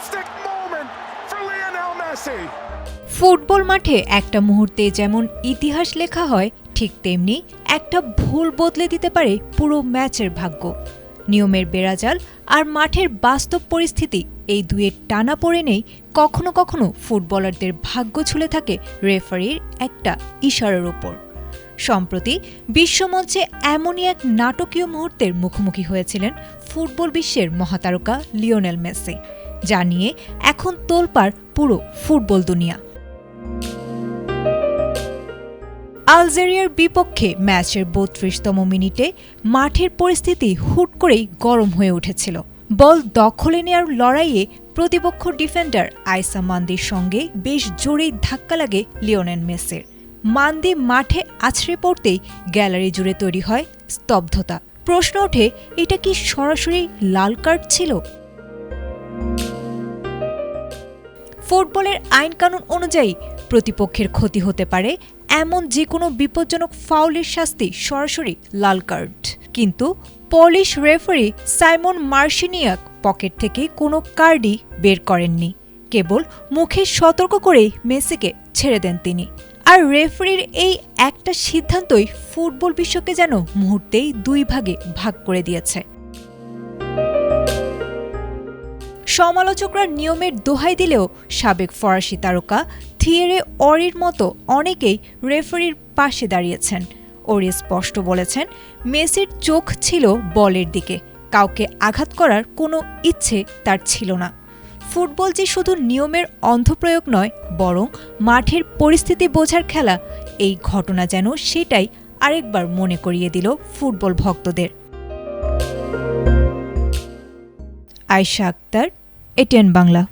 Fantastic moment for Lionel Messi. Football মাঠে একটা মুহূর্তে যেমন ইতিহাস লেখা হয়, ঠিক তেমনি একটা ভুল বদলে দিতে পারে পুরো ম্যাচের ভাগ্য। নিয়মের বেড়াজাল আর মাঠের বাস্তব পরিস্থিতি এই দুয়ের টানাপোড়েনেই কখনো কখনো ফুটবলারদের ভাগ্য ঝুলে থাকে রেফারির একটা ইশারার ওপর। সম্প্রতি বিশ্বমঞ্চে এমনই এক নাটকীয় মুহূর্তের মুখোমুখি হয়েছিলেন ফুটবল বিশ্বের মহাতারকা লিওনেল মেসি, যা নিয়ে এখন তোলপাড় পুরো ফুটবল দুনিয়া। আলজেরিয়ার বিপক্ষে ম্যাচের ৩২তম মিনিটে মাঠের পরিস্থিতি হুট করেই গরম হয়ে উঠেছিল। বল দখলে নেওয়ার লড়াইয়ে প্রতিপক্ষ ডিফেন্ডার আইসা মান্দির সঙ্গে বেশ জোরেই ধাক্কা লাগে লিওনেল মেসির। মান্দি মাঠে আছড়ে পড়তেই গ্যালারি জুড়ে তৈরি হয় স্তব্ধতা। প্রশ্ন ওঠে, এটা কি সরাসরি লাল কার্ড ছিল? ফুটবলের আইনকানুন অনুযায়ী প্রতিপক্ষের ক্ষতি হতে পারে এমন যে কোনো বিপজ্জনক ফাউলের শাস্তি সরাসরি লাল কার্ড। কিন্তু পলিশ রেফারি সাইমন মার্শিনিয়াক পকেট থেকে কোনো কার্ডই বের করেননি, কেবল মুখে সতর্ক করেই মেসিকে ছেড়ে দেন তিনি। আর রেফারির এই একটা সিদ্ধান্তই ফুটবল বিশ্বকে যেন মুহূর্তেই দুই ভাগে ভাগ করে দিয়েছে। সমালোচকরা নিয়মের দোহাই দিলেও সাবেক ফরাসি তারকা থিয়েরে অরির মতো অনেকেই রেফারির পাশে দাঁড়িয়েছেন। ওরি স্পষ্ট বলেছেন, মেসির চোখ ছিল বলের দিকে, কাউকে আঘাত করার কোনো ইচ্ছে তার ছিল না। ফুটবল যে শুধু নিয়মের অন্ধপ্রয়োগ নয়, বরং মাঠের পরিস্থিতি বোঝার খেলা। এই ঘটনা যেন সেটাই আরেকবার মনে করিয়ে দিল ফুটবল ভক্তদের। আয়েশা আক্তার, এটিএন বাংলা।